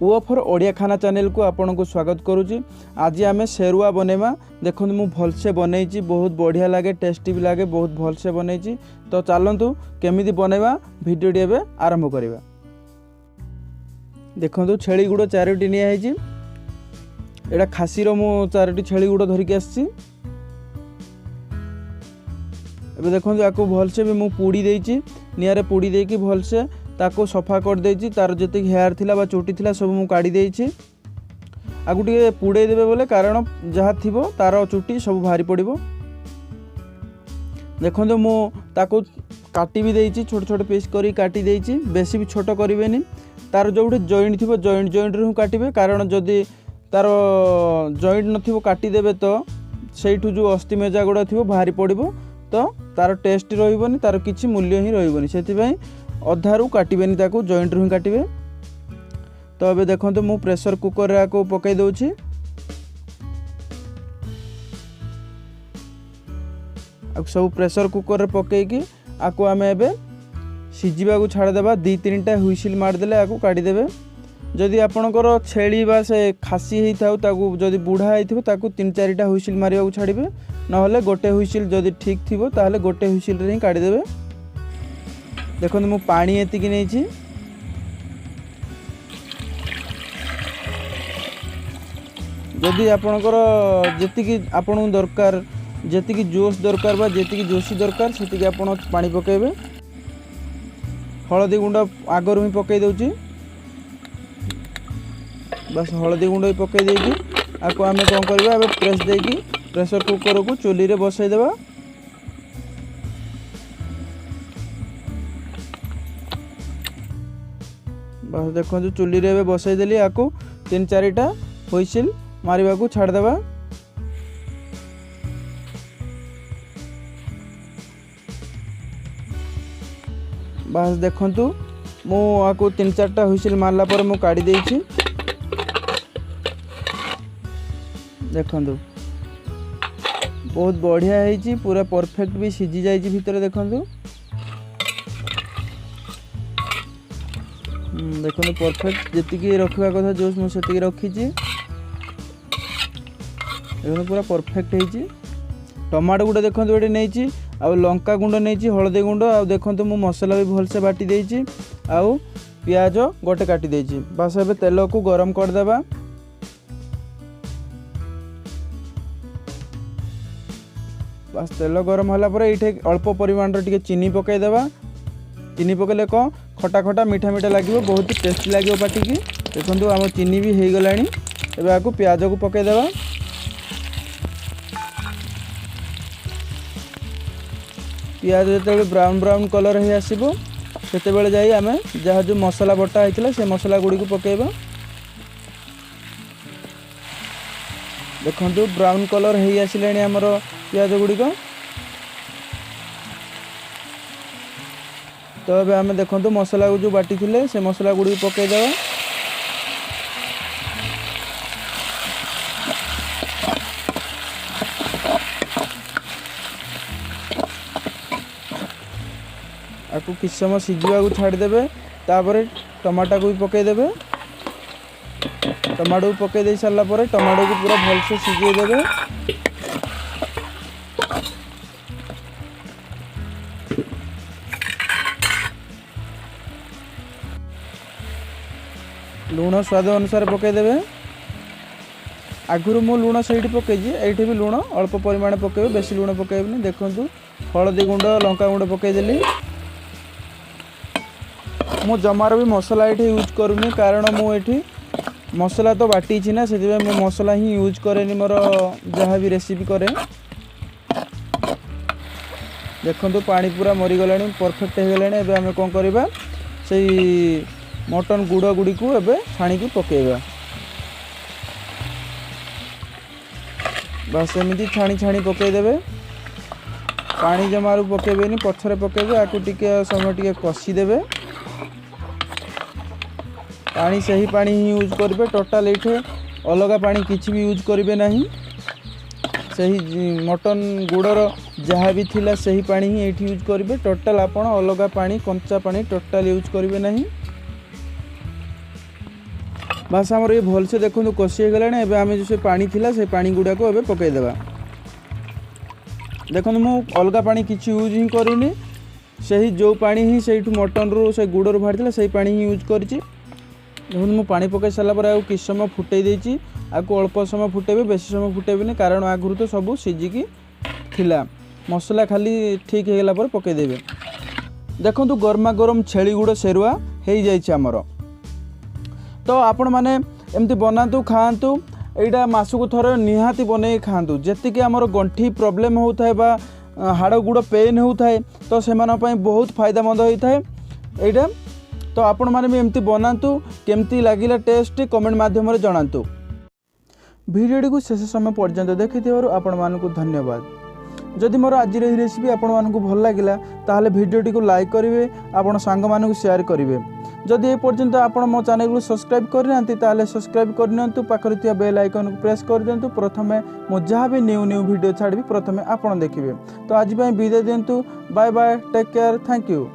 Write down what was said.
O for Odia खाना channel को आपन को स्वागत करुच्ची। आज आम सेरुआ बनेमा। देखो मु भलसे बनई, बहुत बढ़िया लगे, टेस्टी भी लगे, बहुत भलसे बनई। तो चलतु केमिति बनैबा भिडियोटी एबे आरंभ करवा। देखो छेली गुड़ 4टी नियाई। एटा खासीर मु 4टी छेली गुड़ धरिकी आसी। एबे देखो याको भलसे भी मु पुड़ी देइची, नियारे पुड़ी देकी भलसे ताको सफा कर देइची। तार जति हेयर थिला बा चुटी थिला सब मु काढी देइची। आगु टिके पुड़े देबे बोले कारण जहा थिबो तार चुटी सब भारी पड़िबो। देखो मु ताको काटी भी देइची, छोट छोट पीस करी काटी देइची। बेसी भी छोट करिवेनी। तार जोठी जॉइंट थिबो जॉइंट रे काटिबे, कारण जदि तार जॉइंट नथिबो काटी देबे तो सेइठु जो अस्थि मेजा गुडा थिबो भारी पड़िबो, तो तार टेस्ट रहिबोनी, तार किछि मूल्य ही रहिबोनी। सेति पई अधारू काटबेनी, ताकू जॉइंट रू काटबे। तो अबे देखो मु प्रेशर कुकर रे आको पकई दउछि। अब सब प्रेशर कुकर रे पकई की आको आमे एबे सिजिबा को छाड़ देबा। 2-3टा हुइसिल मार देले आको काटी देबे। जदि आपनकर छेली बा से खासी हेई थाउ, ताकू जदि बूढ़ा हेई थिबो ताकू 3-4टा हुइसिल मारिया को छाड़िबे। नहले गोटे हुइसिल जदि ठीक थिबो ताहले गोटे हुइसिल रे ही काटी देबे। देखो मु पानी एतिकी नहीं। जदि आपनकर जेतिकी आपन दरकार, जेतिकी जोश दरकार बा जेतिकी जोशी दरकार सेतिकी आपन पानी पकेबे। हळदी गुंड आगर ही पकई दउची। बस हळदी गुंड ही पकई देकी आको आमे कोन करबा, एबे प्रेस देकी प्रेशर कुकर को चुली रे बसाई देबा। बस देखो चुली रे बसाई देली। आको 3-4टा हुइसिल मारिबा को छाड़ देबा। बस देखंतु मु आको 3-4टा हुइसिल मारला पर मु काढी देइछि। देखंतु बहुत बढ़िया हेइछि, पूरा परफेक्ट भी सिझी जाइछि भितर। देखंतु देखो परफेक्ट जेतिकी रखवा कथा जोश मु सेतिकी रखीची। देखो पूरा परफेक्ट हेइची। टमाटो गुडे देखो एटे नेइची, आ लंका गुंड नेइची, हळदी गुंड, आ देखो मु मसला भी भलसे बाटी देइची, आ प्याज गोटे काटी देइची। बस एबे तेल को गरम कर देबा। बस तेल गरम होला पर एठे अल्प परिमाण रे टिके चीनी पकाई देबा। चीनी पकेले कौन खटा खटा मीठा मीठा लगे, बहुत ही टेस्टी लगे पाटी की। देखो आम चीनी भी हो गलानी। एबे आको प्याज को पकई देबा। प्याज जो ब्राउन ब्राउन कलर हो आसो से जाई आमे जहाँ जो मसला बटा होता से मसला गुड़ी को पकेबा। देखो ब्राउन कलर हो आसिलानी आमर प्याज गुड़ी को। तो अब आम देखो मसला को जो बाटी थिले से मसला गुड़ी पकई देवा। आपको किस समय सिझा को छाड़ देबे। तापर टमाटा को भी पकई देबे। टमाटो को पकई दे सारा पर टमाटो को पूरा भलसे सिझे देबे। लुण स्वाद अनुसार पकई देबे। आगुरु मु लुण सहीटी पकईची, एठी भी लुण अल्प परिमाण पकेबे, बेसी लुण पकेबनी। देखंतु हळदी गुंड लंका गुंड पकई देली। मु जमार भी मसला एठी यूज करूनी, कारण मु एठी मसला तो बाटी छी ना, सेति मु मसला ही यूज करेनी मोर जहाँ भी रेसिपी करे। देखंतु पानी पूरा मरी गलानी, परफेक्ट हो गलानी। एबे हमें कोन करबा, सेई मटन गुड़ गुड़ी को एबे छाणी की पकेबा। बस एमती छाणी छाणी पकई देबे। पानी जमारू पकेबेनी, पछरे पकेबे। आकु टिके समय टिके कसी देबे। पानी सही पानी ही यूज करेंगे। टोटाल ये अलग पानी किसी भी यूज करेंगे नहीं। सही मटन गुड़र जहाँ भी थिला सही पानी ही ये यूज करेंगे। टोटाल आपण अलग पानी कंचा पानी टोटाल यूज करेंगे नहीं। बास आमर ये भलसे देखो कषि गला। एवं आम जो से पानी थिला से पानी गुड़ा को एवं पकईदेवा। देखो मु अलग पानी किसी यूज ही करनी से जो पानी ही से मटन रू से गुड़ बाहर से पानी ही यूज करी। मुझे पानी पकई सारापर आ कि समय फुटे देती आपको अल्प समय फुटेबे बेसी समय फुटेबे कारण आगुरी तो सब सीझिकी थिला मसला खाली ठीक हो गला पकईदेवे। देखो गरमा गरम छेली गुड़ सेरुआ हो जामर। तो आपण मैंने एमती बनातु खातु यहाँ मासक थर निहाती बनई खातु। जी आमर गंठी प्रोब्लेम होता है बा हाड़ गुड़ पेन होता है तो से बहुत फायदामंद होता है यहाँ। तो आपण मैंने भी एमती बनातु केमती लगिला टेस्ट कमेंट माध्यम जनातु। भिडियो को शेष समय पर्यंत देखि आपण मानकु धन्यवाद। जदि मोर आज रेसिपी आपण मानकु भल लागिला ताहले भिडियो को लाइक करेंगे आपण सांग मानकु शेयर करेंगे। जदि ए पर्यंत आपण मो चैनल को सब्सक्राइब करनांती ताहले सब्सक्राइब करनियंतु पाखरे थिया बेल आइकन को प्रेस कर दियंतु। प्रथमे मो जहाँ भी न्यू वीडियो छाड़बी प्रथमे आपण देखिबे। तो आज विदाय दियंतु। Bye bye take care thank you.